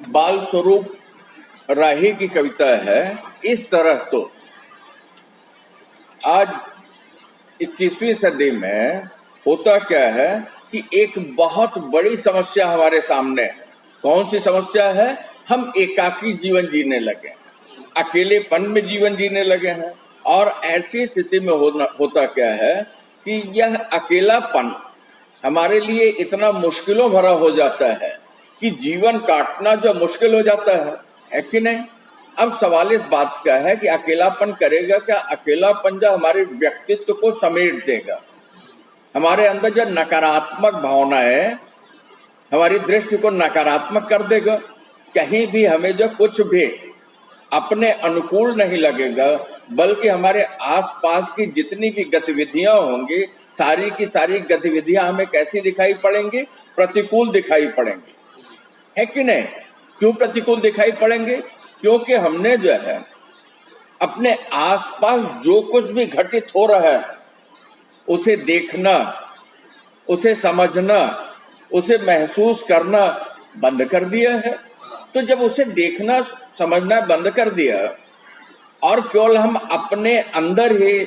बाल स्वरूप राही की कविता है। इस तरह तो आज 21वीं सदी में होता क्या है कि एक बहुत बड़ी समस्या हमारे सामने है। कौन सी समस्या है? हम एकाकी जीवन जीने लगे हैं, अकेलेपन में जीवन जीने लगे हैं। और ऐसी स्थिति में होता क्या है कि यह अकेलापन हमारे लिए इतना मुश्किलों भरा हो जाता है कि जीवन काटना जो मुश्किल हो जाता है कि नहीं। अब सवाल इस बात का है कि अकेलापन करेगा क्या? अकेलापन जो हमारे व्यक्तित्व को समेट देगा, हमारे अंदर जो नकारात्मक भावनाएं हमारी दृष्टि को नकारात्मक कर देगा। कहीं भी हमें जो कुछ भी अपने अनुकूल नहीं लगेगा, बल्कि हमारे आसपास की जितनी भी गतिविधियां होंगी, सारी की सारी गतिविधियां हमें कैसी दिखाई पड़ेंगी? प्रतिकूल दिखाई पड़ेंगी, है कि नहीं? क्यों प्रतिकूल दिखाई पड़ेंगे? क्योंकि हमने जो है अपने आसपास जो कुछ भी घटित हो रहा है उसे देखना, उसे समझना, उसे महसूस करना बंद कर दिया है। तो जब उसे देखना समझना बंद कर दिया और केवल हम अपने अंदर ही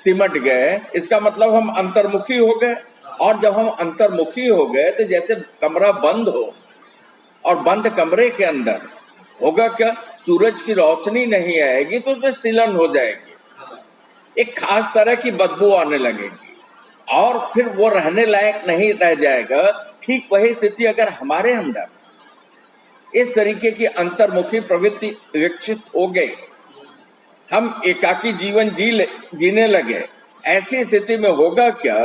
सिमट गए, इसका मतलब हम अंतर्मुखी हो गए। और जब हम अंतर्मुखी हो गए तो जैसे कमरा बंद हो और बंद कमरे के अंदर होगा क्या? सूरज की रोशनी नहीं आएगी तो उसमें सिलन हो जाएगी, एक खास तरह की बदबू आने लगेगी और फिर वो रहने लायक नहीं रह जाएगा। ठीक वही स्थिति अगर हमारे अंदर इस तरीके की अंतर्मुखी प्रवृत्ति विकसित हो गई, हम एकाकी जीवन जीने लगे, ऐसी स्थिति में होगा क्या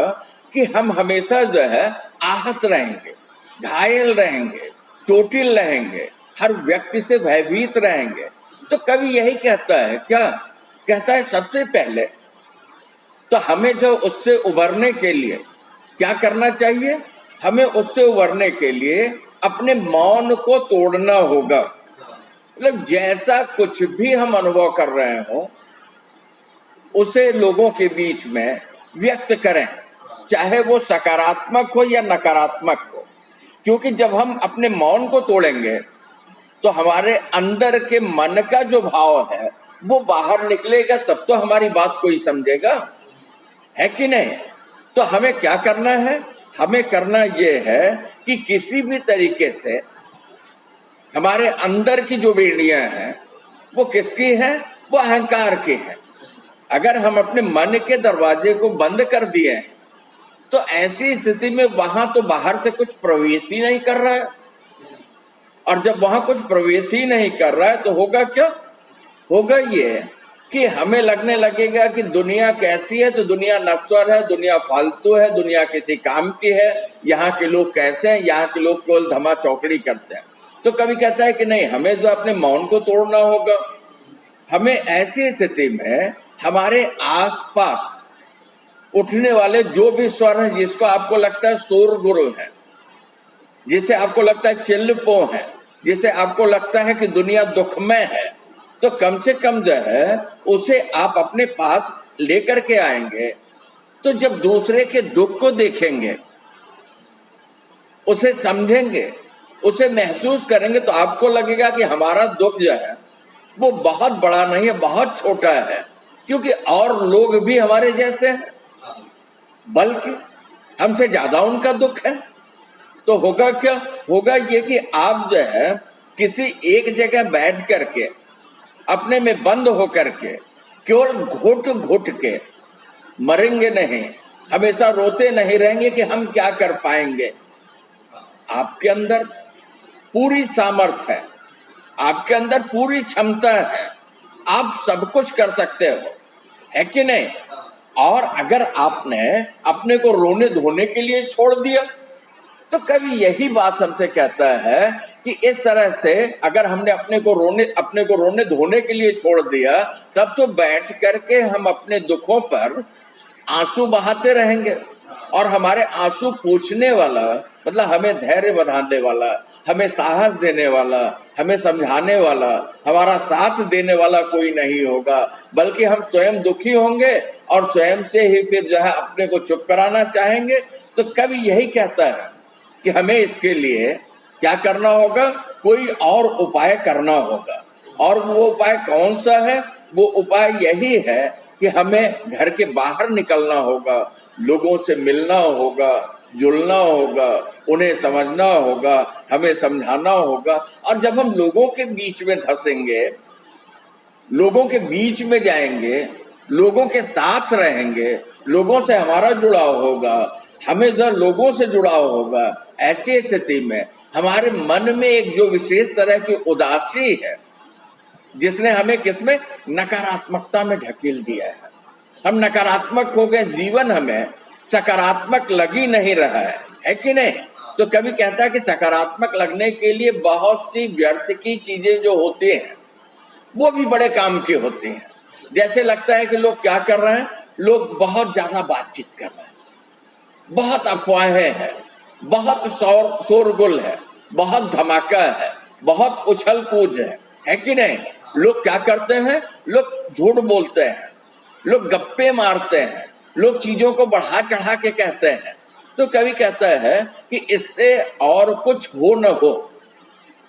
कि हम हमेशा जो है आहत रहेंगे, घायल रहेंगे, चोटिल रहेंगे, हर व्यक्ति से भयभीत रहेंगे। तो कवि यही कहता है, क्या कहता है? सबसे पहले तो हमें जो उससे उभरने के लिए क्या करना चाहिए? हमें उससे उभरने के लिए अपने मौन को तोड़ना होगा। मतलब जैसा कुछ भी हम अनुभव कर रहे हो उसे लोगों के बीच में व्यक्त करें, चाहे वो सकारात्मक हो या नकारात्मक हो। क्योंकि जब हम अपने मौन को तोड़ेंगे तो हमारे अंदर के मन का जो भाव है वो बाहर निकलेगा, तब तो हमारी बात कोई समझेगा, है कि नहीं? तो हमें क्या करना है? हमें करना ये है कि किसी भी तरीके से हमारे अंदर की जो बेड़ियां हैं वो किसकी हैं? वो अहंकार की हैं। अगर हम अपने मन के दरवाजे को बंद कर दिए तो ऐसी स्थिति में वहां तो बाहर से कुछ प्रवेश ही नहीं कर रहा है, और जब वहां कुछ प्रवेश ही नहीं कर रहा है तो होगा क्या? होगा ये कि हमें लगने लगेगा कि दुनिया कैसी है, तो दुनिया नश्वर है, दुनिया फालतू है, दुनिया किसी काम की है, यहाँ के लोग कैसे हैं, यहाँ के लोग केवल धमा चौकड़ी करते हैं। तो कभी कहता है कि नहीं, हमें जो अपने मौन को तोड़ना होगा। हमें ऐसी स्थिति में हमारे आसपास उठने वाले जो भी स्वर हैं, जिसको आपको लगता है शोर गुरु है, जिसे आपको लगता है चिल्लपो है, जिसे आपको लगता है कि दुनिया दुखमय है, तो कम से कम जो है उसे आप अपने पास लेकर के आएंगे। तो जब दूसरे के दुख को देखेंगे, उसे समझेंगे, उसे महसूस करेंगे, तो आपको लगेगा कि हमारा दुख जो है वो बहुत बड़ा नहीं है, बहुत छोटा है, क्योंकि और लोग भी हमारे जैसे हैं, बल्कि हमसे ज्यादा उनका दुख है। तो होगा क्या? होगा ये कि आप जो है किसी एक जगह बैठ करके अपने में बंद होकर के केवल घुट घुट के मरेंगे नहीं, हमेशा रोते नहीं रहेंगे कि हम क्या कर पाएंगे। आपके अंदर पूरी सामर्थ्य है, आपके अंदर पूरी क्षमता है, आप सब कुछ कर सकते हो, है कि नहीं? और अगर आपने अपने को रोने धोने के लिए छोड़ दिया तो कभी यही बात हमसे कहता है कि इस तरह से अगर हमने अपने को रोने धोने के लिए छोड़ दिया, तब तो बैठ करके हम अपने दुखों पर आंसू बहाते रहेंगे, और हमारे आंसू पूछने वाला, मतलब हमें धैर्य बंधाने वाला, हमें साहस देने वाला, हमें समझाने वाला, हमारा साथ देने वाला कोई नहीं होगा, बल्कि हम स्वयं दुखी होंगे और स्वयं से ही फिर जो है अपने को चुप कराना चाहेंगे। तो कभी यही कहता है कि हमें इसके लिए क्या करना होगा? कोई और उपाय करना होगा। और वो उपाय कौन सा है? वो उपाय यही है कि हमें घर के बाहर निकलना होगा, लोगों से मिलना होगा, जुलना होगा, उन्हें समझना होगा, हमें समझाना होगा। और जब हम लोगों के बीच में धंसेंगे, लोगों के बीच में जाएंगे, लोगों के साथ रहेंगे, लोगों से हमारा जुड़ाव होगा, हमें जब लोगों से जुड़ाव होगा, ऐसी स्थिति में हमारे मन में एक जो विशेष तरह की उदासी है, जिसने हमें किसमें? नकारात्मकता में ढकेल दिया है। हम नकारात्मक हो गए, जीवन हमें सकारात्मक लग ही नहीं रहा है कि नहीं? तो कभी कहता है कि सकारात्मक लगने के लिए बहुत सी व्यर्थ की चीजें जो होती हैं वो भी बड़े काम की होती हैं। जैसे लगता है कि लोग क्या कर रहे हैं? लोग बहुत ज्यादा बातचीत कर रहे हैं, बहुत अफवाहें हैं, बहुत शोरगुल है, बहुत धमाका है, बहुत उछल कूद है कि नहीं? लोग क्या करते हैं? लोग झूठ बोलते हैं, लोग गप्पे मारते हैं, लोग चीजों को बढ़ा चढ़ा के कहते हैं। तो कभी कहता है कि इससे और कुछ हो न हो,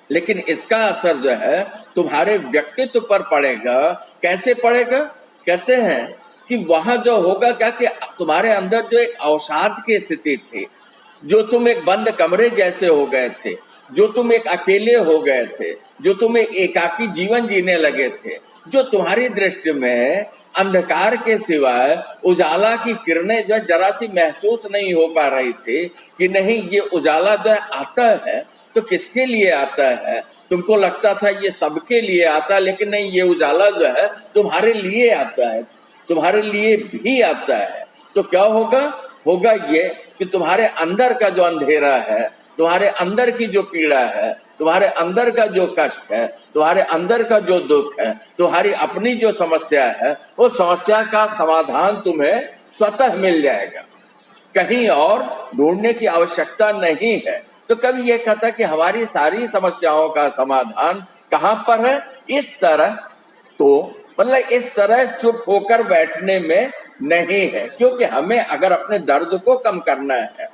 लेकिन इसका असर जो है तुम्हारे व्यक्तित्व पर पड़ेगा। कैसे पड़ेगा? कहते हैं कि वहां जो होगा क्या कि तुम्हारे अंदर जो एक अवसाद की स्थिति थी, जो तुम एक बंद कमरे जैसे हो गए थे, जो तुम एक अकेले हो गए थे, जो तुम एक एकाकी जीवन जीने लगे थे, जो तुम्हारी दृष्टि में अंधकार के सिवाय उजाला की किरणें जो जरा सी महसूस नहीं हो पा रही थी कि नहीं ये उजाला जो आता है तो किसके लिए आता है? तुमको लगता था ये सबके लिए आता है, लेकिन नहीं, ये उजाला जो है तुम्हारे लिए आता है, तुम्हारे लिए भी आता है। तो क्या होगा? होगा ये कि तुम्हारे अंदर का जो अंधेरा है, तुम्हारे अंदर की जो पीड़ा है, तुम्हारे अंदर का जो कष्ट है, तुम्हारे अंदर का जो दुख है, तुम्हारी अपनी जो समस्या है, वो समस्या का समाधान तुम्हें स्वतः मिल जाएगा, कहीं और ढूंढने की आवश्यकता नहीं है। तो कभी ये कहता कि हमारी सारी समस्याओं का समाधान कहाँ पर है? इस तरह, तो मतलब इस तरह चुप होकर बैठने में नहीं है। क्योंकि हमें अगर अपने दर्द को कम करना है,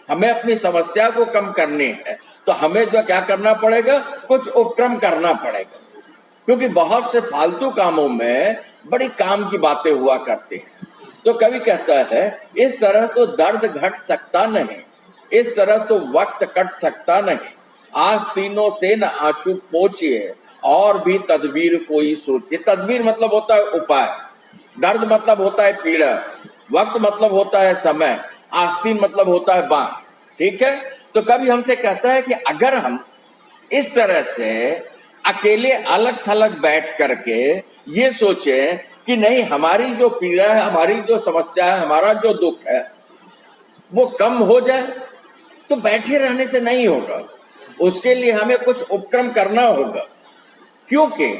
हमें अपनी समस्या को कम करनी है, तो हमें जो क्या करना पड़ेगा? कुछ उपक्रम करना पड़ेगा। क्योंकि बहुत से फालतू कामों में बड़ी काम की बातें हुआ करती हैं। तो कभी कहता है इस तरह तो दर्द घट सकता नहीं, इस तरह तो वक्त कट सकता नहीं, आज तीनों से न आंसू पोंछिए और भी तदबीर कोई सोचिए। तदबीर मतलब होता है उपाय, दर्द मतलब होता है पीड़ा, वक्त मतलब होता है समय, आस्तीन मतलब होता है बांह। ठीक है? तो कभी हमसे कहता है कि अगर हम इस तरह से अकेले अलग थलग बैठ करके ये सोचें कि नहीं, हमारी जो पीड़ा है, हमारी जो समस्या है, हमारा जो दुख है वो कम हो जाए, तो बैठे रहने से नहीं होगा। उसके लिए हमें कुछ उपक्रम करना होगा। क्योंकि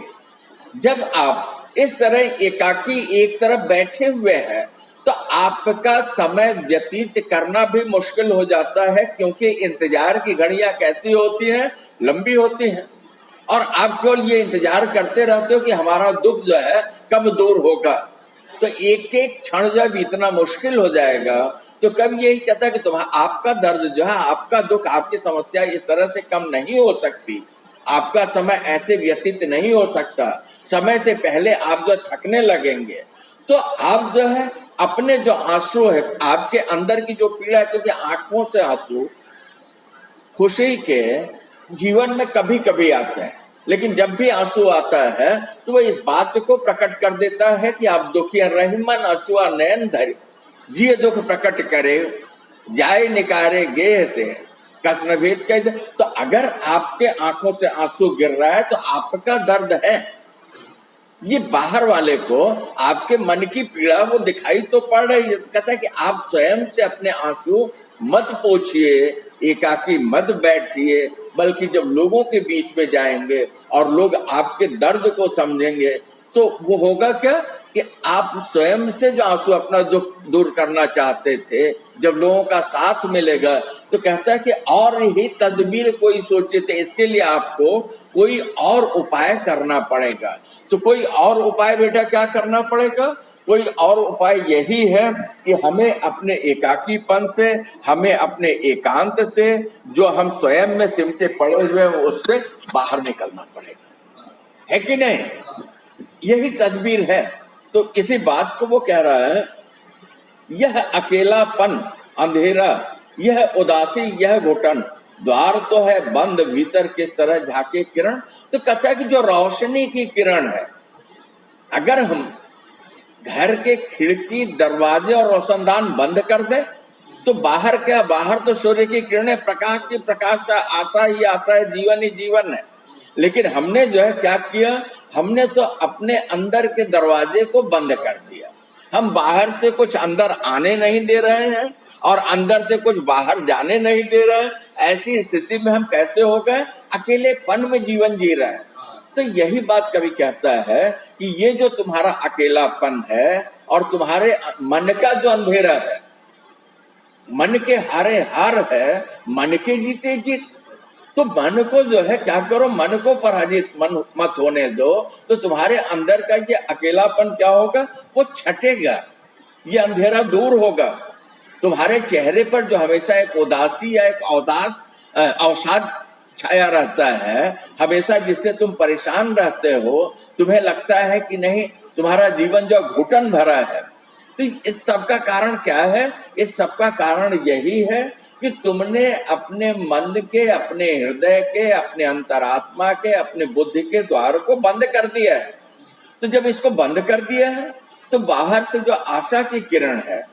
जब आप इस तरह एकाकी एक तरफ बैठे हुए हैं तो आपका समय व्यतीत करना भी मुश्किल हो जाता है। क्योंकि इंतजार की घड़ियां कैसी होती हैं? लंबी होती हैं। और आप केवल ये इंतजार करते रहते हो कि हमारा दुख जो है कब दूर होगा। तो एक एक क्षण जब इतना मुश्किल हो जाएगा तो कभी यही कहता है कि तुम्हारा आपका दर्द जो है, आपका दुख, आपकी समस्या इस तरह से कम नहीं हो सकती, आपका समय ऐसे व्यतीत नहीं हो सकता। समय से पहले आप जो थकने लगेंगे तो आप जो है अपने जो आंसू है, आपके अंदर की जो पीड़ा है, क्योंकि आंखों से आंसू खुशी के जीवन में कभी कभी आते हैं, लेकिन जब भी आंसू आता है तो वह इस बात को प्रकट कर देता है कि आप दुखी हैं। रहीमन आंसुआ नयन धरे, जिए दुख प्रकट करे, जाए निकारे गेह थे कसन भेद कह दे। तो अगर आपके आंखों से आंसू गिर रहा है तो आपका दर्द है, ये बाहर वाले को आपके मन की पीड़ा वो दिखाई तो पड़ रही है। तो कहता है कि आप स्वयं से अपने आंसू मत पोंछिए, एकाकी मत बैठिए, बल्कि जब लोगों के बीच में जाएंगे और लोग आपके दर्द को समझेंगे तो वो होगा क्या कि आप स्वयं से जो आंसू अपना दुख दूर करना चाहते थे, जब लोगों का साथ मिलेगा तो कहता है कि और ही तदबीर कोई सोचे थे, इसके लिए आपको कोई और उपाय करना पड़ेगा। तो कोई और उपाय बेटा क्या करना पड़ेगा? कोई और उपाय यही है कि हमें अपने एकाकीपन से, हमें अपने एकांत से, जो हम स्वयं में सिमटे पड़े हुए हैं उससे बाहर निकलना पड़ेगा, है कि नहीं? यही तदबीर है। तो इसी बात को वो कह रहा है, यह अकेलापन, अंधेरा, यह उदासी, यह घुटन, द्वार तो है बंद, भीतर किस तरह झाके किरण। तो कहता है कि जो रोशनी की किरण है, अगर हम घर के खिड़की, दरवाजे और रोशनदान बंद कर दें तो बाहर क्या, बाहर तो सूर्य की किरणें, प्रकाश की प्रकाश, आशा ही आशा है, जीवन ही जीवन है। लेकिन हमने जो है क्या किया, हमने तो अपने अंदर के दरवाजे को बंद कर दिया। हम बाहर से कुछ अंदर आने नहीं दे रहे हैं और अंदर से कुछ बाहर जाने नहीं दे रहे हैं। ऐसी स्थिति में हम कैसे हो गए, अकेलेपन में जीवन जी रहे हैं। तो यही बात कवि कहता है कि ये जो तुम्हारा अकेलापन है और तुम्हारे मन का जो अंधेरा है, मन के हारे हार है, मन के जीते जीत। तो मन को जो है क्या करो, मन को पराजित मत होने दो, तो तुम्हारे अंदर का ये अकेलापन क्या होगा, वो छटेगा, ये अंधेरा दूर होगा। तुम्हारे चेहरे पर जो हमेशा एक उदासी या एक अवसाद छाया रहता है, हमेशा जिससे तुम परेशान रहते हो, तुम्हें लगता है कि नहीं, तुम्हारा जीवन जो घुटन भरा है, तो इस सब का कारण क्या है? इस सब का कारण यही है कि तुमने अपने मन के, अपने हृदय के, अपने अंतरात्मा के, अपने बुद्धि के द्वार को बंद कर दिया है। तो जब इसको बंद कर दिया है तो बाहर से जो आशा की किरण है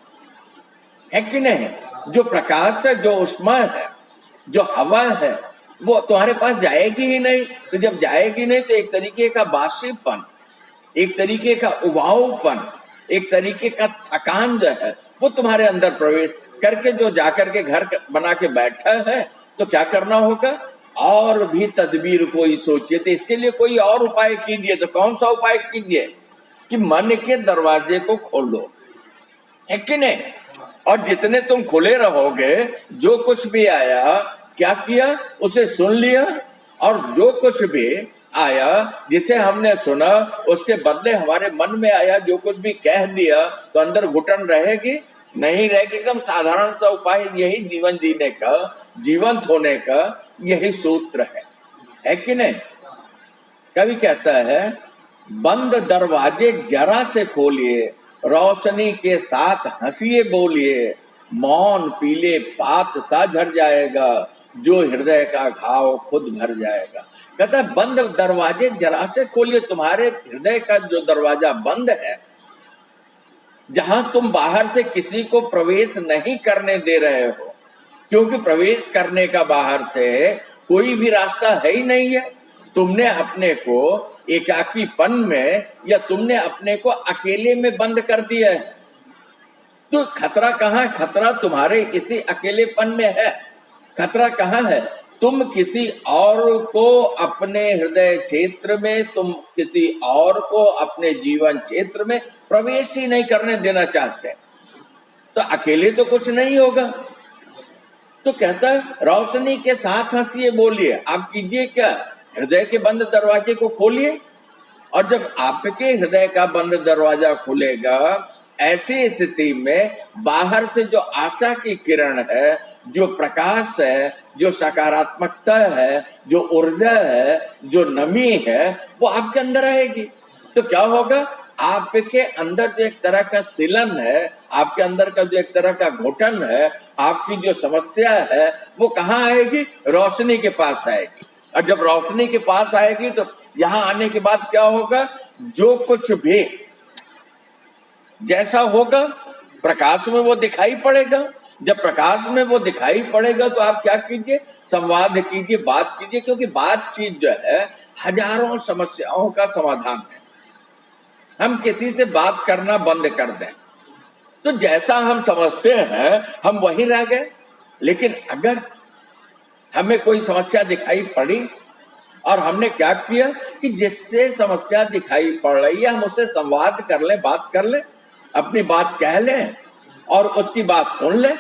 कि नहीं, जो प्रकाश है, जो उष्मा है, जो हवा है, वो तुम्हारे पास जाएगी ही नहीं। तो जब जाएगी नहीं तो एक तरीके का बासीपन, एक तरीके का उबाऊपन, एक तरीके का थकान जो है वो तुम्हारे अंदर प्रवेश करके जो जाकर के घर बना के बैठा है। तो क्या करना होगा, और भी तदबीर कोई सोचिए, तो इसके लिए कोई और उपाय कीजिए। तो कौन सा उपाय कीजिए कि मन के दरवाजे को खोलो, है कि नहीं? और जितने तुम खुले रहोगे, जो कुछ भी आया, क्या किया, उसे सुन लिया, और जो कुछ भी आया जिसे हमने सुना उसके बदले हमारे मन में आया जो कुछ भी कह दिया, तो अंदर घुटन रहेगी नहीं रहेगी। एकदम साधारण सा उपाय, यही जीवन जीने का, जीवंत होने का यही सूत्र है कि नहीं? कवि कहता है, बंद दरवाजे जरा से खोलिए, रोशनी के साथ हंसिए बोलिए, मौन पीले पात सा झड़ जाएगा, जो हृदय का घाव खुद भर जाएगा। कहता है बंद दरवाजे जरा से खोलिए, तुम्हारे हृदय का जो दरवाजा बंद है, जहां तुम बाहर से किसी को प्रवेश नहीं करने दे रहे हो, क्योंकि प्रवेश करने का बाहर से कोई भी रास्ता है ही नहीं है। तुमने अपने को एकाकीपन में, या तुमने अपने को अकेले में बंद कर दिया है। तो खतरा कहाँ है? खतरा तुम्हारे इसी अकेलेपन में है। खतरा कहाँ है? तुम किसी और को अपने हृदय क्षेत्र में, तुम किसी और को अपने जीवन क्षेत्र में प्रवेश ही नहीं करने देना चाहते। तो अकेले तो कुछ नहीं होगा। तो कहता है रोशनी के साथ हंसिए बोलिए। आप कीजिए क्या, हृदय के बंद दरवाजे को खोलिए, और जब आपके हृदय का बंद दरवाजा खुलेगा, ऐसी स्थिति में बाहर से जो आशा की किरण है, जो प्रकाश है, जो सकारात्मकता है, जो ऊर्जा है, जो नमी है, वो आपके अंदर आएगी। तो क्या होगा, आपके अंदर जो एक तरह का सिलन है, आपके अंदर का जो एक तरह का घुटन है, आपकी जो समस्या है, वो कहाँ आएगी? रोशनी के पास आएगी। और जब रोशनी के पास आएगी तो यहाँ आने के बाद क्या होगा, जो कुछ भी जैसा होगा प्रकाश में वो दिखाई पड़ेगा। जब प्रकाश में वो दिखाई पड़ेगा तो आप क्या कीजिए, संवाद कीजिए, बात कीजिए, क्योंकि बातचीत जो है हजारों समस्याओं का समाधान है। हम किसी से बात करना बंद कर दें तो जैसा हम समझते हैं हम वही रह गए। लेकिन अगर हमें कोई समस्या दिखाई पड़ी और हमने क्या किया कि जिससे समस्या दिखाई पड़ रही है हम उससे संवाद कर लें, बात कर लें, अपनी बात कह लें और उसकी बात सुन लें,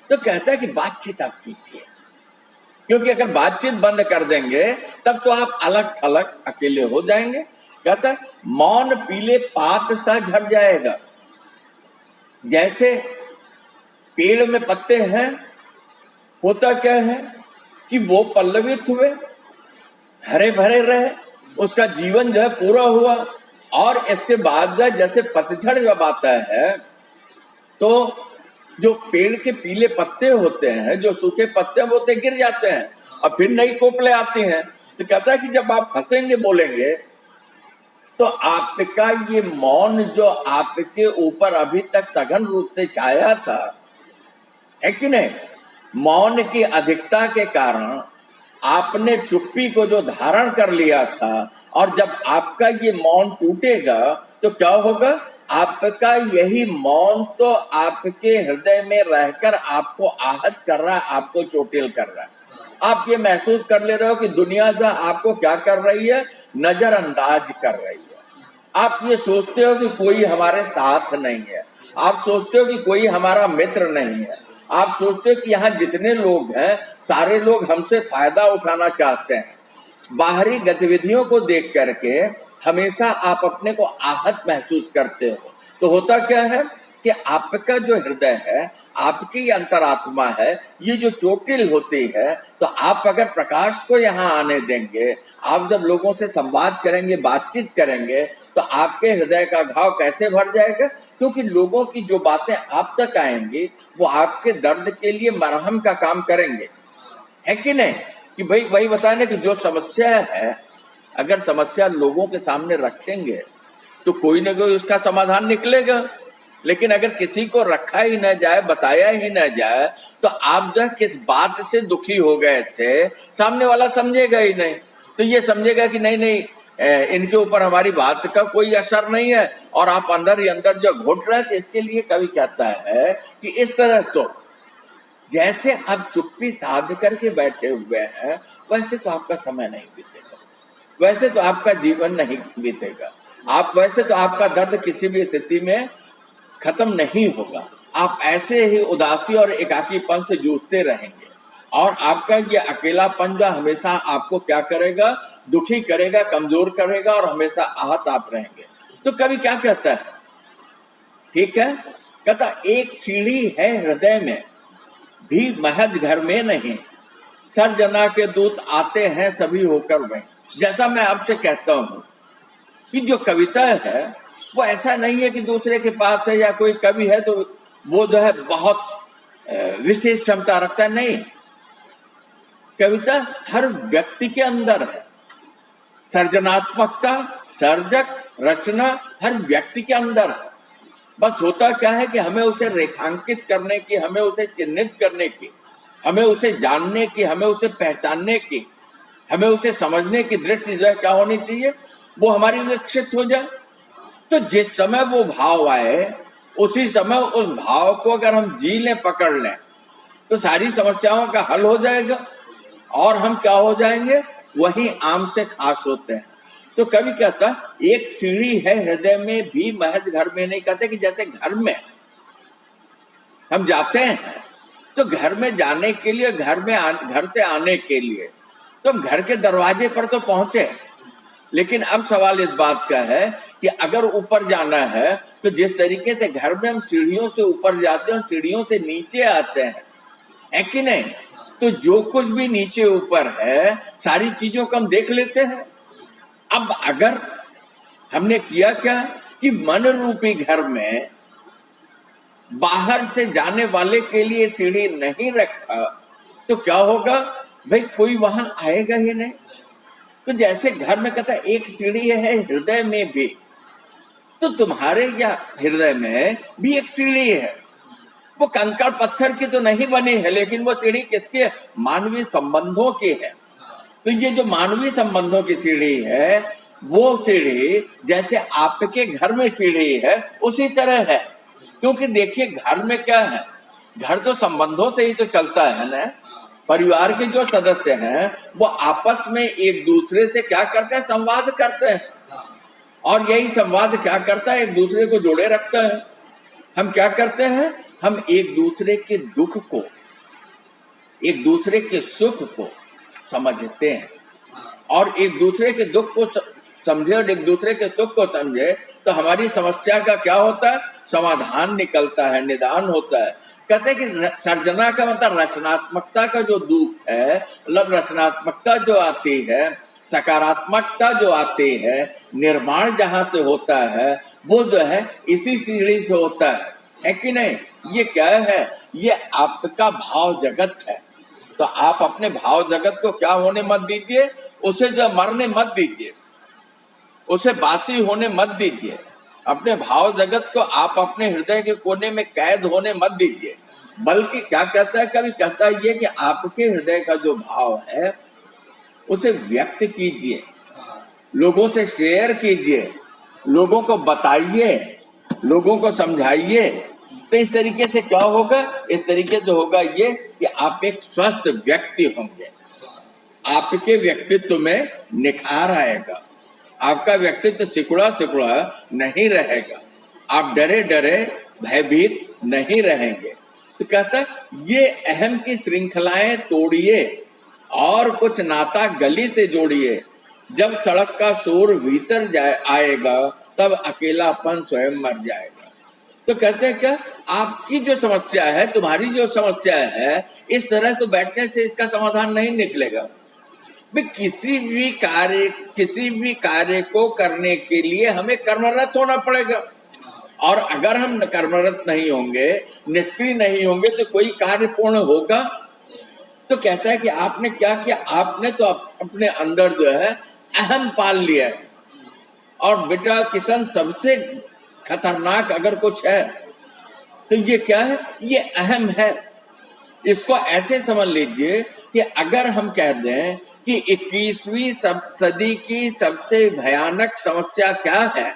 तो कहता है कि बातचीत आप कीजिए। क्योंकि अगर बातचीत बंद कर देंगे तब तो आप अलग थलग अकेले हो जाएंगे। कहता है मौन पीले पात सा झड़ जाएगा। जैसे पेड़ में पत्ते हैं, होता क्या है कि वो पल्लवित हुए, हरे भरे रहे, उसका जीवन जो है पूरा हुआ, और इसके बाद जैसे पतझड़ जब आता है तो जो पेड़ के पीले पत्ते होते हैं, जो सूखे पत्ते होते गिर जाते हैं और फिर नई कोपले आती हैं। तो कहता है कि जब आप हंसेंगे बोलेंगे तो आपका ये मौन जो आपके ऊपर अभी तक सघन रूप से छाया था, है कि नहीं, मौन की अधिकता के कारण आपने चुप्पी को जो धारण कर लिया था, और जब आपका ये मौन टूटेगा तो क्या होगा, आपका यही मौन तो आपके हृदय में रहकर आपको आहत कर रहा है, आपको चोटिल कर रहा है। आप ये महसूस कर ले रहे हो कि दुनिया जो आपको क्या कर रही है, नजरअंदाज कर रही है। आप ये सोचते हो कि कोई हमारे साथ नहीं है, आप सोचते हो कि कोई हमारा मित्र नहीं है, आप सोचते हो कि यहाँ जितने लोग हैं सारे लोग हमसे फायदा उठाना चाहते हैं। बाहरी गतिविधियों को देख करके हमेशा आप अपने को आहत महसूस करते हो। तो होता क्या है कि आपका जो हृदय है, आपकी अंतरात्मा है, ये जो चोटिल होती है, तो आप अगर प्रकाश को यहाँ आने देंगे, आप जब लोगों से संवाद करेंगे, बातचीत करेंगे, तो आपके हृदय का घाव कैसे भर जाएगा, क्योंकि लोगों की जो बातें आप तक आएंगी वो आपके दर्द के लिए मरहम का काम करेंगे, है कि नहीं। कि भाई वही बताने कि जो समस्या है, अगर समस्या लोगों के सामने रखेंगे तो कोई ना कोई उसका समाधान निकलेगा, लेकिन अगर किसी को रखा ही न जाए, बताया ही न जाए, तो आप जो किस बात से दुखी हो गए थे सामने वाला समझेगा ही नहीं। तो ये समझेगा कि नहीं नहीं, इनके ऊपर हमारी बात का कोई असर नहीं है, और आप अंदर ही अंदर जो घुट रहे थे। इसके लिए कवि कहता है कि इस तरह तो जैसे आप चुप्पी साध करके बैठे हुए हैं, वैसे तो आपका समय नहीं बीतेगा, वैसे तो आपका जीवन नहीं बीतेगा, आप वैसे तो आपका दर्द किसी भी स्थिति में खत्म नहीं होगा। आप ऐसे ही उदासी और एकाकीपन से जूझते रहेंगे, और आपका ये अकेलापन जो हमेशा आपको क्या करेगा, दुखी करेगा, कमजोर करेगा, और हमेशा आहत आप रहेंगे। तो कवि क्या कहता है, ठीक है, कहता एक सीढ़ी है हृदय में भी महज घर में नहीं, सर्जना के दूत आते हैं सभी होकर वहीं। जैसा मैं आपसे कहता हूं कि जो कविता है वो ऐसा नहीं है कि दूसरे के पास है या कोई कवि है तो वो जो है बहुत विशेष क्षमता रखता है, नहीं। कविता हर व्यक्ति के अंदर है, सर्जनात्मकता, सर्जक, रचना हर व्यक्ति के अंदर है। बस होता क्या है कि हमें उसे रेखांकित करने की, हमें उसे चिन्हित करने की, हमें उसे जानने की, हमें उसे पहचानने की, हमें उसे समझने की दृष्टि जो है क्या होनी चाहिए, वो हमारी विकसित हो जाए। तो जिस समय वो भाव आए उसी समय उस भाव को अगर हम जी लें, पकड़ लें, तो सारी समस्याओं का हल हो जाएगा, और हम क्या हो जाएंगे, वही आम से खास होते हैं। तो कवि कहता एक सीढ़ी है हृदय में भी महज घर में नहीं, कहते कि जैसे घर में हम जाते हैं तो घर में जाने के लिए, घर से आने के लिए तो हम घर के दरवाजे पर तो पहुंचे, लेकिन अब सवाल इस बात का है कि अगर ऊपर जाना है तो जिस तरीके से घर में हम सीढ़ियों से ऊपर जाते हैं और सीढ़ियों से नीचे आते हैं, है कि नहीं, तो जो कुछ भी नीचे ऊपर है सारी चीजों को हम देख लेते हैं। अब अगर हमने किया क्या कि मन रूपी घर में बाहर से जाने वाले के लिए सीढ़ी नहीं रखा, तो क्या होगा भाई, कोई वहां आएगा ही नहीं। तो जैसे घर में कहता है एक सीढ़ी है हृदय में भी, तो तुम्हारे या हृदय में भी एक सीढ़ी है। वो कंकड़ पत्थर की तो नहीं बनी है, लेकिन वो सीढ़ी किसकी है, मानवीय संबंधों की है। तो ये जो मानवीय संबंधों की सीढ़ी है, वो सीढ़ी जैसे आपके घर में सीढ़ी है उसी तरह है। क्योंकि देखिए घर में क्या है, घर तो संबंधों से ही तो चलता है ना। परिवार के जो सदस्य हैं वो आपस में एक दूसरे से क्या करते हैं, संवाद करते हैं, और यही संवाद क्या करता है, एक दूसरे को जोड़े रखता है। हम क्या करते हैं, हम एक दूसरे के दुख को, एक दूसरे के सुख को समझते हैं, और एक दूसरे के दुख को समझे और एक दूसरे के सुख को समझे तो हमारी समस्या का क्या होता है, समाधान निकलता है, निदान होता है। कहते हैं कि सर्जना का मतलब रचनात्मकता का जो दूत है, मतलब रचनात्मकता जो आती है, सकारात्मकता जो आती है, निर्माण जहां से होता है वो जो है इसी सीढ़ी से होता है कि नहीं? ये क्या है? ये आपका भाव जगत है। तो आप अपने भाव जगत को क्या होने मत दीजिए, उसे जो मरने मत दीजिए, उसे बासी होने मत दीजिए। अपने भाव जगत को आप अपने हृदय के कोने में कैद होने मत दीजिए, बल्कि क्या कहता है, कभी कहता है ये कि आपके हृदय का जो भाव है उसे व्यक्त कीजिए, लोगों से शेयर कीजिए, लोगों को बताइए, लोगों को समझाइए। तो इस तरीके से क्या होगा? इस तरीके से होगा ये कि आप एक स्वस्थ व्यक्ति होंगे, आपके व्यक्तित्व में निखार आएगा, आपका व्यक्तित्व सिकुड़ा सिकुड़ा नहीं रहेगा, आप डरे डरे भयभीत नहीं रहेंगे। तो कहता है ये अहम की श्रृंखलाएं तोड़िए और कुछ नाता गली से जोड़िए। जब सड़क का शोर भीतर आएगा तब अकेलापन स्वयं मर जाएगा। तो कहते हैं क्या, आपकी जो समस्या है, तुम्हारी जो समस्या है, इस तरह तो बैठने से इसका समाधान नहीं निकलेगा। भाई किसी भी कार्य को करने के लिए हमें कर्मरत होना पड़ेगा, और अगर हम कर्मरत नहीं होंगे, निष्क्रिय नहीं होंगे तो कोई कार्य पूर्ण होगा? तो कहता है कि आपने क्या किया, आपने तो अपने अंदर जो है अहम पाल लिया है। और बेटा किशन, सबसे खतरनाक अगर कुछ है तो ये क्या है? ये अहम है। इसको ऐसे समझ लीजिए कि अगर हम कह दें कि 21वीं सदी की सबसे भयानक समस्या क्या है,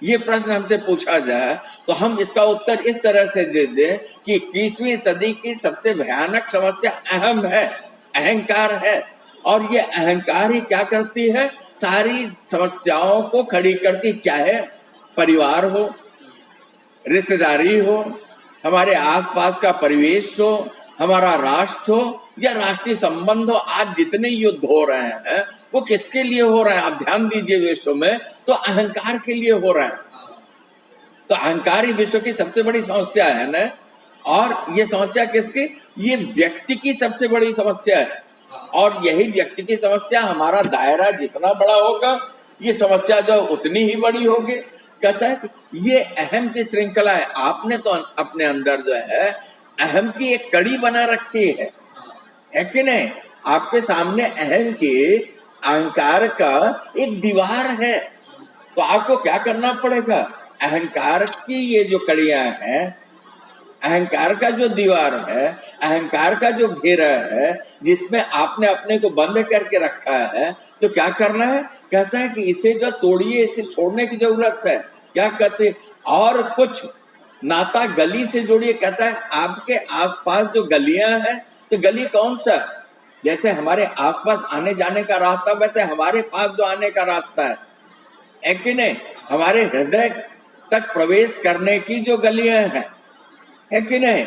ये प्रश्न हमसे पूछा जाए तो हम इसका उत्तर इस तरह से दे दें कि 21वीं सदी की सबसे भयानक समस्या अहम है, अहंकार है। और ये अहंकार ही क्या करती है? सारी समस्याओं को खड़ी करती, चाहे परिवार हो, रिश्तेदारी हो, हमारे आसपास का परिवेश हो, हमारा राष्ट्र हो या राष्ट्रीय संबंध हो। आज जितने युद्ध हो रहे हैं वो किसके लिए हो रहे हैं? आप ध्यान दीजिए, विश्व में तो अहंकार के लिए हो रहे हैं। तो अहंकार ही विश्व की सबसे बड़ी समस्या है ना। और ये समस्या किसकी? ये व्यक्ति की सबसे बड़ी समस्या है। और यही व्यक्ति की समस्या, हमारा दायरा जितना बड़ा होगा ये समस्या जो उतनी ही बड़ी होगी। कहता है कि ये अहम की श्रृंखला है। आपने तो अपने अंदर जो है अहम की एक कड़ी बना रखी है कि नहीं? आपके सामने अहम के अहंकार का एक दीवार है। तो आपको क्या करना पड़ेगा? अहंकार की ये जो कड़ियां हैं, अहंकार का जो दीवार है, अहंकार का जो घेरा है, जिसमें आपने अपने को बंद करके रखा है, तो क्या करना है? कहता है कि इसे जो तोड़िए, इसे छोड़ने की जरूरत है। क्या कहते? और कुछ नाता गली से जोड़िए। कहता है आपके आसपास जो गलियां हैं, तो गली कौन सा? जैसे हमारे आसपास आने जाने का रास्ता, वैसे हमारे पास जो आने का रास्ता है कि नहीं? हमारे हृदय तक प्रवेश करने की जो गलियां हैं, है कि नहीं?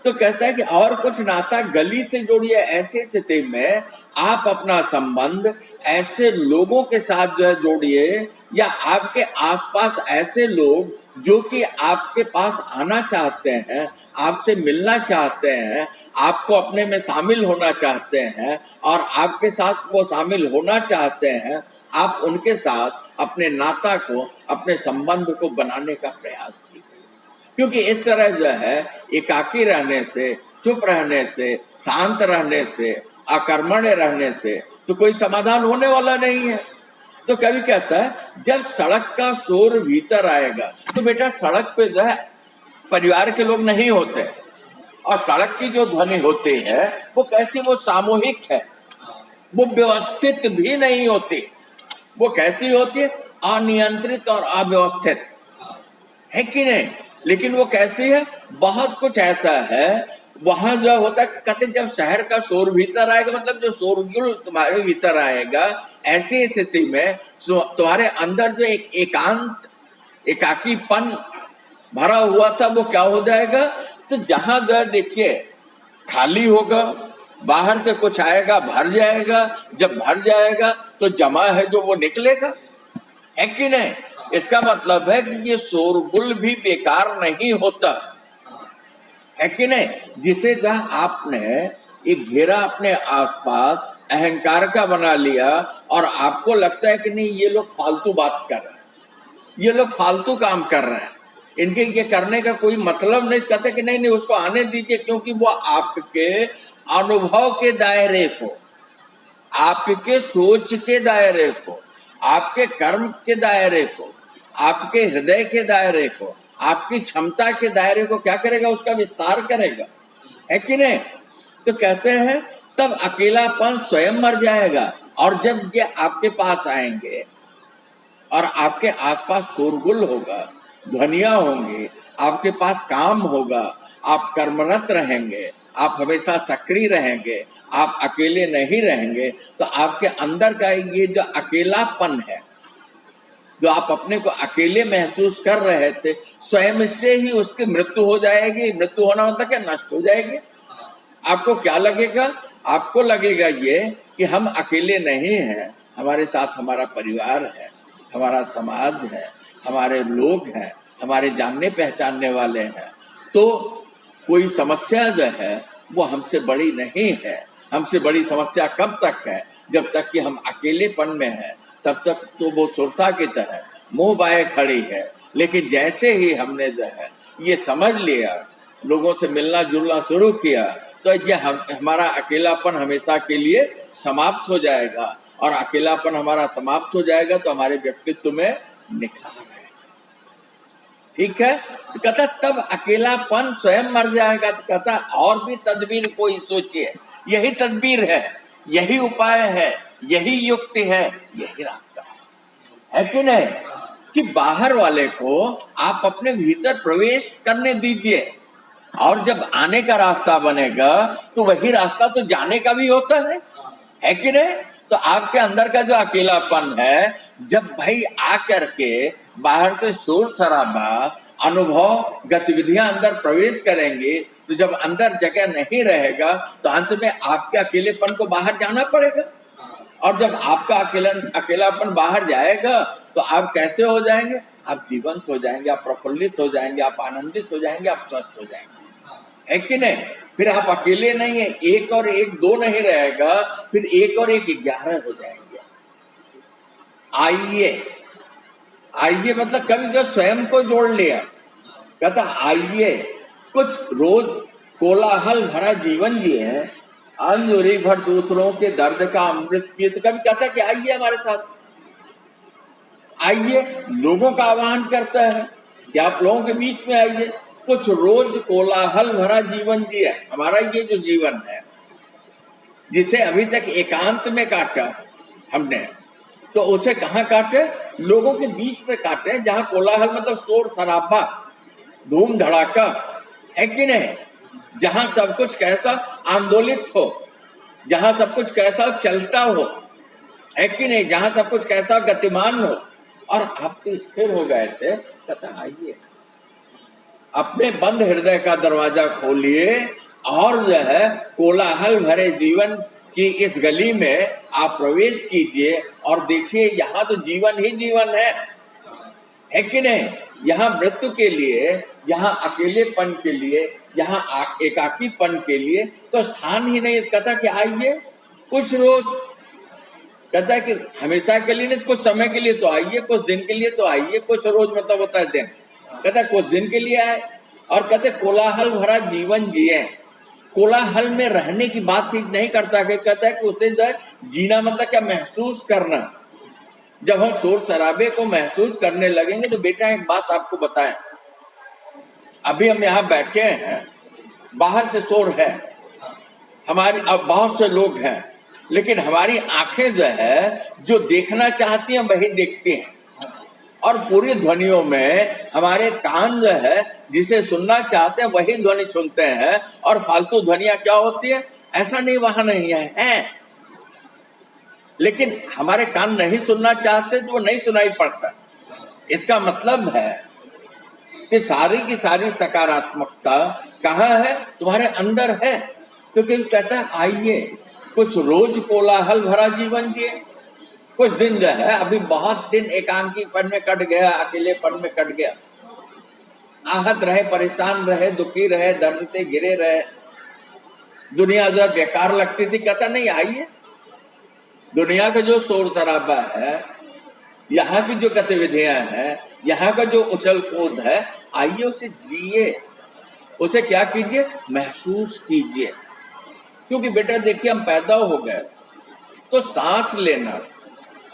तो कहता है कि और कुछ नाता गली से जोड़िए। ऐसे स्थिति में आप अपना संबंध ऐसे लोगों के साथ जो है जोड़िए, या आपके आसपास ऐसे लोग जो कि आपके पास आना चाहते हैं, आपसे मिलना चाहते हैं, आपको अपने में शामिल होना चाहते हैं और आपके साथ वो शामिल होना चाहते हैं, आप उनके साथ अपने नाता को, अपने संबंध को बनाने का प्रयास कीजिए। क्योंकि इस तरह जो है एकाकी रहने से, चुप रहने से, शांत रहने से, अकर्मण्य रहने से तो कोई समाधान होने वाला नहीं है। तो कभी कहता है जब सड़क का शोर भीतर आएगा, तो बेटा सड़क पे जो है परिवार के लोग नहीं होते, और सड़क की जो ध्वनि होती है वो कैसी? वो सामूहिक है, वो व्यवस्थित भी नहीं होती। वो कैसी होती है? अनियंत्रित और अव्यवस्थित, है कि नहीं? लेकिन वो कैसी है? बहुत कुछ ऐसा है वहां जो होता है। कहते जब शहर का शोर भीतर आएगा, मतलब जो शोरगुल तुम्हारे भीतर आएगा, ऐसी स्थिति में तुम्हारे अंदर जो एक एकांत, एकाकीपन भरा हुआ था वो क्या हो जाएगा? तो जहां जो देखिए खाली होगा, बाहर से कुछ आएगा, भर जाएगा। जब भर जाएगा तो जमा है जो वो निकलेगा। है कि नहीं? इसका मतलब है कि ये शोरगुल भी बेकार नहीं होता, है कि नहीं? जिसे जहां आपने एक घेरा अपने आसपास अहंकार का बना लिया और आपको लगता है कि नहीं ये लोग फालतू बात कर रहे हैं, ये लोग फालतू काम कर रहे हैं, इनके ये करने का कोई मतलब नहीं, कहते कि नहीं नहीं उसको आने दीजिए, क्योंकि वो आपके अनुभव के दायरे को, आपके सोच के दायरे को, आपके कर्म के दायरे को, आपके हृदय के दायरे को, आपकी क्षमता के दायरे को क्या करेगा? उसका विस्तार करेगा, है कि नहीं? तो कहते हैं तब अकेलापन स्वयं मर जाएगा। और जब ये आपके पास आएंगे और आपके आसपास शोरगुल होगा, ध्वनियां होंगी, आपके पास काम होगा, आप कर्मरत रहेंगे, आप हमेशा सक्रिय रहेंगे, आप अकेले नहीं रहेंगे, तो आपके अंदर का ये जो अकेलापन है, जो आप अपने को अकेले महसूस कर रहे थे, स्वयं से ही उसकी मृत्यु हो जाएगी। मृत्यु होना मतलब क्या? नष्ट हो जाएगी। आपको क्या लगेगा? आपको लगेगा ये कि हम अकेले नहीं हैं, हमारे साथ हमारा परिवार है, हमारा समाज है, हमारे लोग हैं, हमारे जानने पहचानने वाले हैं। तो कोई समस्या जो है वो हमसे बड़ी नहीं है। हमसे बड़ी समस्या कब तक है? जब तक कि हम अकेलेपन में हैं, तब तक तो वो सुरता की तरह मुंह बाए खड़ी है। लेकिन जैसे ही हमने जो है ये समझ लिया, लोगों से मिलना जुलना शुरू किया, तो ये हमारा अकेलापन हमेशा के लिए समाप्त हो जाएगा। और अकेलापन हमारा समाप्त हो जाएगा तो हमारे व्यक्तित्व में निखार है। ठीक है? तो कहता तब अकेलापन स्वयं मर जाएगा। तो कहता और भी तदबीर कोई सोचिए, यही तदबीर है, यही उपाय है, यही युक्ति है, यही रास्ता है कि नहीं? कि बाहर वाले को आप अपने भीतर प्रवेश करने दीजिए, और जब आने का रास्ता बनेगा तो वही रास्ता तो जाने का भी होता है कि नहीं? तो आपके अंदर का जो अकेलापन है, जब भाई आकर के बाहर से शोर शराबा अनुभव गतिविधियां अंदर प्रवेश करेंगे, तो जब अंदर जगह नहीं रहेगा तो अंत में आपके अकेलेपन को बाहर जाना पड़ेगा। और जब आपका अकेलापन बाहर जाएगा तो आप कैसे हो जाएंगे? आप जीवंत हो जाएंगे, आप प्रफुल्लित हो जाएंगे, आप आनंदित हो जाएंगे, आप स्वस्थ हो जाएंगे, है कि नहीं? फिर आप अकेले नहीं है, एक और एक दो नहीं रहेगा, फिर एक और एक 11 हो जाएंगे। आइए आइए मतलब कभी जो स्वयं को जोड़ लिया, कहता आइए कुछ रोज कोलाहल भरा जीवन जिए, अंजुरी भर दूसरों के दर्द का अमृत पिए। तो कभी कहता कि आइए हमारे साथ, आइए, लोगों का आह्वान करता है कि आप लोगों के बीच में आइए, कुछ रोज कोलाहल भरा जीवन जिए। हमारा ये जो जीवन है, जिसे अभी तक एकांत में काटा हमने, तो उसे कहाँ काटे? लोगों के बीच में काटे, जहां कोलाहल मतलब शोर शराबा, धूम धड़ाका, है कि नहीं? जहां सब कुछ कैसा आंदोलित हो, जहां सब कुछ कैसा चलता हो, है कि नहीं? जहां सब कुछ कैसा गतिमान हो। और आप तो स्थिर हो गए थे। कहता आइए, अपने बंद हृदय का दरवाजा खोलिए और जो है कोलाहल भरे जीवन की इस गली में आप प्रवेश कीजिए और देखिए यहाँ तो जीवन ही जीवन है कि नहीं? यहाँ मृत्यु के लिए, यहाँ अकेलेपन के लिए, यहाँ एकाकीपन के लिए तो स्थान ही नहीं। कहता कि आइए कुछ रोज, कहता है कि हमेशा के लिए नहीं, कुछ समय के लिए तो आइए, कुछ दिन के लिए तो आइए। कुछ रोज मतलब होता है दिन, कहता है कुछ दिन के लिए आए। और कहते कोलाहल भरा जीवन जिए। कोलाहल में रहने की बात ही नहीं करता, कहता है कि उसे जो है जीना मतलब क्या? महसूस करना। जब हम शोर शराबे को महसूस करने लगेंगे तो बेटा एक बात आपको बताएं, अभी हम यहाँ बैठे हैं, बाहर से शोर है, हमारी अब बहुत से लोग हैं, लेकिन हमारी आंखें जो है जो देखना चाहती हैं वही देखती हैं, और पूरी ध्वनियों में हमारे कान जो है जिसे सुनना चाहते हैं वही ध्वनि सुनते हैं, और फालतू ध्वनियां क्या होती है? ऐसा नहीं वहां नहीं है, लेकिन हमारे कान नहीं सुनना चाहते तो वो नहीं सुनाई पड़ता। इसका मतलब है कि सारी की सारी सकारात्मकता कहाँ है? तुम्हारे अंदर है। तो क्यों कहता है आइए कुछ रोज कोलाहल भरा जीवन जिए। कुछ दिन जो है अभी बहुत दिन एकांकीपन में कट गया, अकेलेपन में कट गया, आहत रहे, परेशान रहे, दुखी रहे, दर्द से घिरे रहे, दुनिया जो बेकार लगती थी। कहता नहीं, आइए, दुनिया का जो शोर शराबा है, यहाँ की जो गतिविधियां हैं, यहाँ का जो उछल कूद है, आइए उसे जिए, उसे क्या कीजिए, महसूस कीजिए। क्योंकि बेटा देखिए, हम पैदा हो गए तो सांस लेना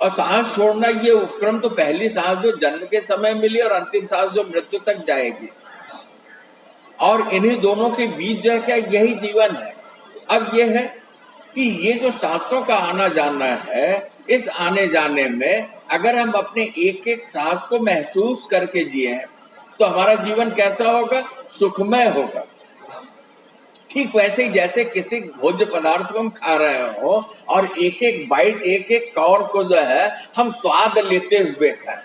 और सांस छोड़ना, ये उपक्रम तो पहली सांस जो जन्म के समय मिली और अंतिम सांस जो मृत्यु तक जाएगी, और इन्हीं दोनों के बीच जो है क्या, यही जीवन है। अब ये है कि ये जो सांसों का आना जाना है, इस आने जाने में अगर हम अपने एक एक सांस को महसूस करके जिए तो हमारा जीवन कैसा होगा, सुखमय होगा। ठीक वैसे ही जैसे किसी भोज्य पदार्थ को हम खा रहे हो और एक एक बाइट, एक एक कौर को जो है हम स्वाद लेते हुए खाएं,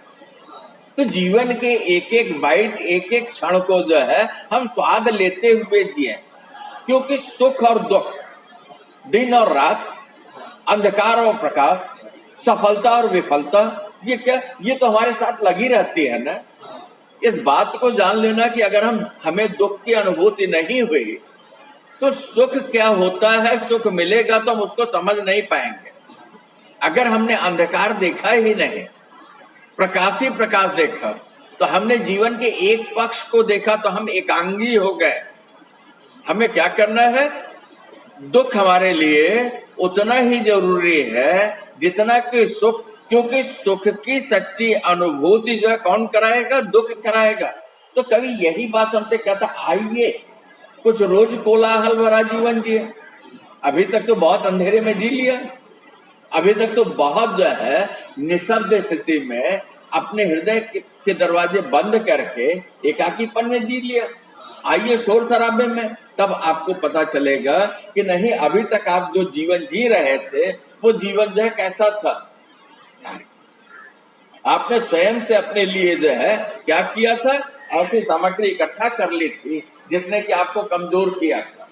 तो जीवन के एक एक बाइट, एक एक क्षण को जो है हम स्वाद लेते हुए जिए। क्योंकि सुख और दुख, दिन और रात, अंधकार और प्रकाश, सफलता और विफलता, ये क्या, ये तो हमारे साथ लगी रहती है ना। इस बात को जान लेना कि अगर हमें दुख की अनुभूति नहीं हुई तो सुख क्या होता है, सुख मिलेगा तो हम उसको समझ नहीं पाएंगे। अगर हमने अंधकार देखा ही नहीं, प्रकाश ही प्रकाश देखा, तो हमने जीवन के एक पक्ष को देखा तो हम एकांगी हो गए। हमें क्या करना है, दुख हमारे लिए उतना ही जरूरी है जितना कि सुख। क्योंकि सुख की सच्ची अनुभूति जो है कौन कराएगा, दुख कराएगा। तो कभी यही बात हमसे कहता, आइए कुछ रोज कोलाहल भरा जीवन जिए। अभी तक तो बहुत अंधेरे में जी लिया, अभी तक तो बहुत जो है निशब्द स्थिति में अपने हृदय के दरवाजे बंद करके एकाकीपन में जी लिया। आइए शोर शराबे में, तब आपको पता चलेगा कि नहीं, अभी तक आप जो जीवन जी रहे थे वो जीवन जो है कैसा था। आपने स्वयं से अपने लिए जो है क्या किया था, ऐसी सामग्री इकट्ठा कर ली थी जिसने कि आपको कमजोर किया था।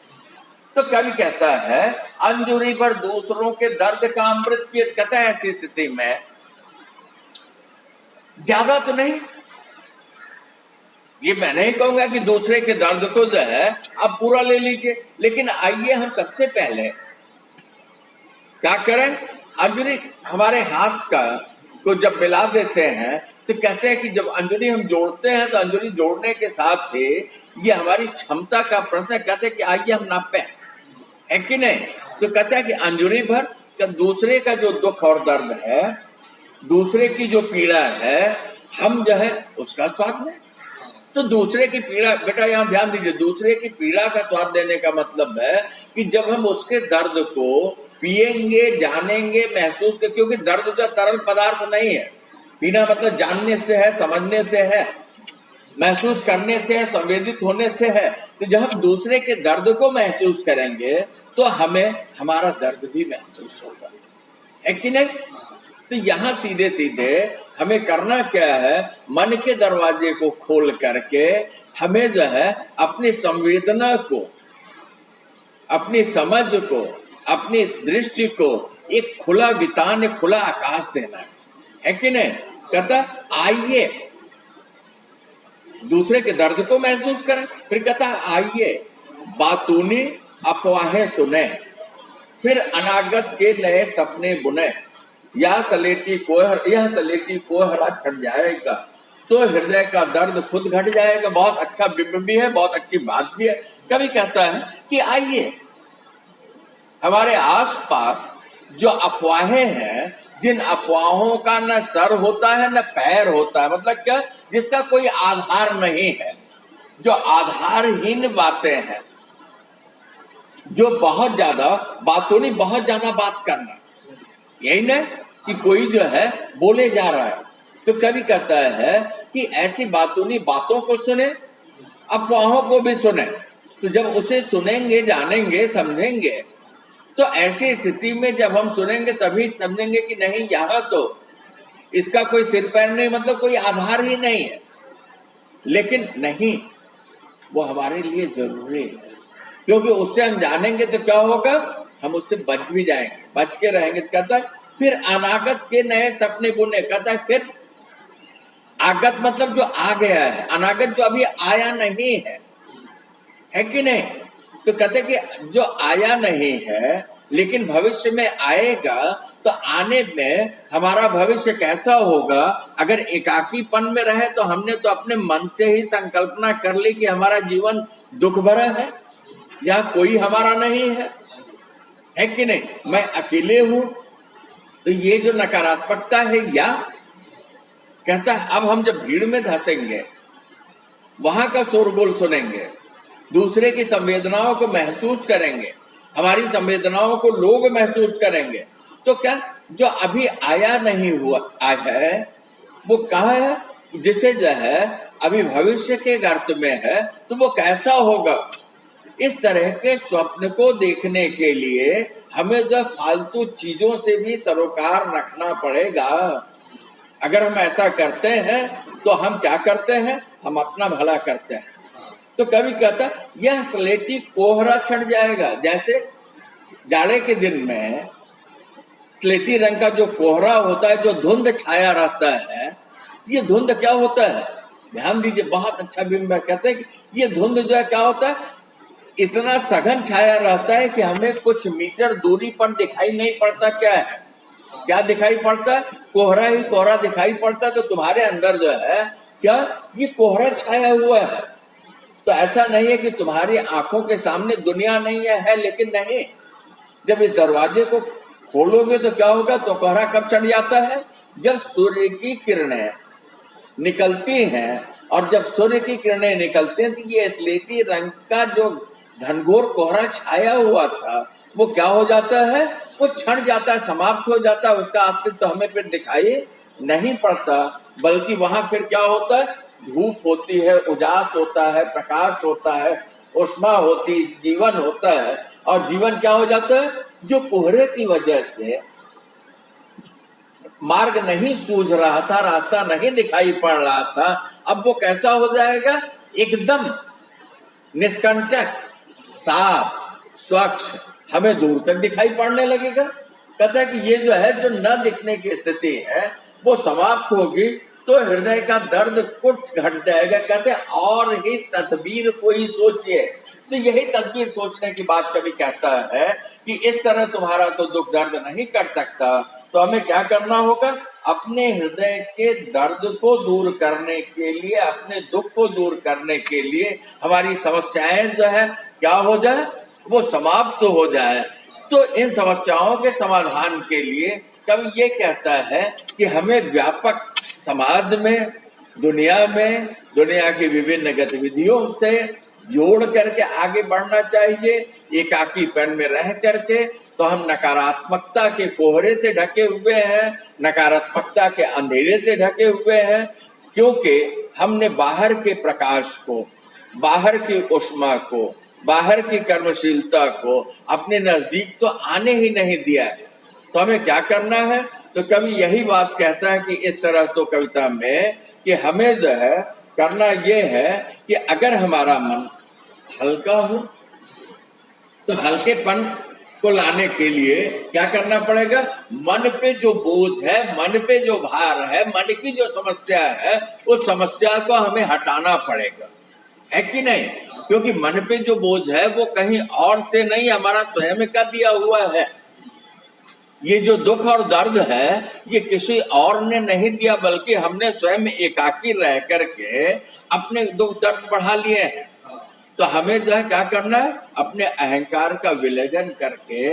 तो कवि कहता है, अंजुरी पर दूसरों के दर्द का अमृत पिए। कहता है ऐसी स्थिति में ज्यादा तो नहीं, ये मैं नहीं कहूंगा कि दूसरे के दर्द को जो है आप पूरा ले लीजिए, लेकिन आइए हम सबसे पहले क्या करें, अंजलि हमारे हाथ का को जब मिला देते हैं तो कहते हैं कि जब अंजलि हम जोड़ते हैं तो अंजलि जोड़ने के साथ ही ये हमारी क्षमता का प्रश्न है। कहते हैं कि आइए हम नापे, है कि नहीं। तो कहते हैं कि अंजलि भर दूसरे का जो दुख और दर्द है, दूसरे की जो पीड़ा है, हम जो है उसका स्वाद लें। तो दूसरे की पीड़ा, बेटा यहाँ ध्यान दीजिए, दूसरे की पीड़ा का स्वाद देने का मतलब है कि जब हम उसके दर्द को पिएंगे, जानेंगे, महसूस कर, क्योंकि दर्द जो तरल पदार्थ नहीं है। पीना मतलब जानने से है, समझने से है, महसूस करने से है, संवेदित होने से है। तो जब हम दूसरे के दर्द को महसूस करेंगे तो हमें हमारा दर्द भी महसूस होगा, है कि नहीं। तो यहाँ सीधे सीधे हमें करना क्या है, मन के दरवाजे को खोल करके हमें जो है अपनी संवेदना को, अपनी समझ को, अपनी दृष्टि को एक खुला वितान, एक खुला आकाश देना है कि नहीं। कहता आइए दूसरे के दर्द को महसूस करें। फिर कहता आइए बातूनी अफवाहें सुने, फिर अनागत के नए सपने बुने। यह सलेटी कोहरा छट जाएगा तो हृदय का दर्द खुद घट जाएगा। बहुत अच्छा बिंब भी है, बहुत अच्छी बात भी है। कभी कहता है कि आइए हमारे आसपास जो अफवाहें हैं, जिन अफवाहों का न सर होता है न पैर होता है, मतलब क्या, जिसका कोई आधार नहीं है, जो आधारहीन बातें हैं, जो बहुत ज्यादा बातों नहीं, बहुत ज्यादा बात करना, यही ना कि कोई जो है बोले जा रहा है। तो कभी कहता है कि ऐसी बातों नहीं, बातों को सुने, अफवाहों को भी सुने। तो जब उसे सुनेंगे, जानेंगे, समझेंगे, तो ऐसी स्थिति में जब हम सुनेंगे तभी समझेंगे कि नहीं, यहाँ तो इसका कोई सिर पैर नहीं, मतलब कोई आधार ही नहीं है। लेकिन नहीं, वो हमारे लिए जरूरी है, क्योंकि उससे हम जानेंगे तो क्या होगा, हम उससे बच भी जाएंगे, बच के रहेंगे। कहता है फिर अनागत के नए सपने बुने। कहता है फिर आगत मतलब जो आ गया है, अनागत जो अभी आया नहीं है कि नहीं? तो कहते कि जो आया नहीं है लेकिन भविष्य में आएगा, तो आने में हमारा भविष्य कैसा होगा? अगर एकाकीपन में रहे तो हमने तो अपने मन से ही संकल्पना कर ली कि हमारा जीवन दुख भरा है या कोई हमारा नहीं है कि नहीं? मैं अकेले हूं। तो ये जो नकारात्मकता है, या कहता है अब हम जब भीड़ में धंसेंगे, वहां का शोरगुल सुनेंगे, दूसरे की संवेदनाओं को महसूस करेंगे, हमारी संवेदनाओं को लोग महसूस करेंगे, तो क्या जो अभी आया नहीं हुआ है वो कहाँ है? जिसे जो है अभी भविष्य के गर्त में है, तो वो कैसा होगा? इस तरह के स्वप्न को देखने के लिए हमें जो फालतू चीजों से भी सरोकार रखना पड़ेगा। अगर हम ऐसा करते हैं तो हम क्या करते हैं? हम अपना भला करते हैं। तो कभी कहता यह स्लेटी कोहरा छट जाएगा। जैसे जाड़े के दिन में स्लेटी रंग का जो कोहरा होता है, जो धुंध छाया रहता है, ये धुंध क्या होता है? ध्यान दीजिए, बहुत अच्छा बिंब है। कहते हैं कि ये धुंध जो है क्या होता है? इतना सघन छाया रहता है कि हमें कुछ मीटर दूरी पर दिखाई नहीं पड़ता। क्या है? क्या दिखाई पड़ता है? कोहरा ही कोहरा दिखाई पड़ता है। तो तुम्हारे अंदर जो है क्या ये कोहरा छाया हुआ है? तो ऐसा नहीं है कि तुम्हारी आंखों के सामने दुनिया नहीं है लेकिन नहीं, जब इस दरवाजे को खोलोगे तो क्या होगा? तो कोहरा कब चढ़ जाता है? जब सूर्य की किरणें निकलती हैं। और जब सूर्य की किरणें निकलती हैं तो ये स्लेटी रंग का जो घनघोर कोहरा छाया हुआ था वो क्या हो जाता है? वो छण जाता है, समाप्त हो जाता है। उसका अस्तित्व तो हमें फिर दिखाई नहीं पड़ता, बल्कि वहां फिर क्या होता है? धूप होती है, उजास होता है, प्रकाश होता है, ऊष्मा होती, जीवन होता है। और जीवन क्या हो जाता है? जो कोहरे की वजह से मार्ग नहीं सूझ रहा था, रास्ता नहीं दिखाई पड़ रहा था, अब वो कैसा हो जाएगा? एकदम निष्कंटक, साफ, स्वच्छ, हमें दूर तक दिखाई पड़ने लगेगा। कहता है कि ये जो है, जो न दिखने की स्थिति है वो समाप्त होगी तो हृदय का दर्द कुछ घट जाएगा। कहते हैं और ही तदबीर कोई सोचिए। तो यही तदबीर सोचने की बात कभी कहता है कि इस तरह तुम्हारा तो दुख दर्द नहीं कर सकता। तो हमें क्या करना होगा? अपने हृदय के दर्द को दूर करने के लिए, अपने दुख को दूर करने के लिए, हमारी समस्याएं जो है क्या हो जाए? वो समाप्त हो जाए। तो इन समस्याओं के समाधान के लिए कभी ये कहता है कि हमें व्यापक समाज में, दुनिया में, दुनिया की विभिन्न गतिविधियों से जोड़ करके आगे बढ़ना चाहिए। एकाकीपन में रह करके तो हम नकारात्मकता के कोहरे से ढके हुए हैं, नकारात्मकता के अंधेरे से ढके हुए हैं, क्योंकि हमने बाहर के प्रकाश को, बाहर की ऊष्मा को, बाहर की कर्मशीलता को अपने नजदीक तो आने ही नहीं दिया है। तो हमें क्या करना है? तो कवि यही बात कहता है कि इस तरह तो कविता में कि हमें जो है करना ये है कि अगर हमारा मन हल्का हो तो हल्केपन को लाने के लिए क्या करना पड़ेगा? मन पे जो बोझ है, मन पे जो भार है, मन की जो समस्या है, उस समस्या को हमें हटाना पड़ेगा, है कि नहीं? क्योंकि मन पे जो बोझ है वो कहीं और से नहीं, हमारा स्वयं का दिया हुआ है। ये जो दुख और दर्द है ये किसी और ने नहीं दिया, बल्कि हमने स्वयं एकाकी रह करके अपने दुख दर्द बढ़ा लिए हैं। तो हमें जो है क्या करना है? अपने अहंकार का विलयन करके,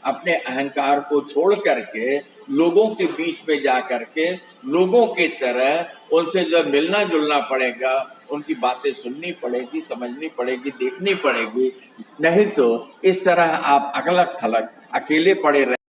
अपने अहंकार को छोड़ करके लोगों के बीच में जा करके लोगों की तरह उनसे जो मिलना जुलना पड़ेगा, उनकी बातें सुननी पड़ेगी, समझनी पड़ेगी, देखनी पड़ेगी। नहीं तो इस तरह आप अलग थलग अकेले पड़े रहे।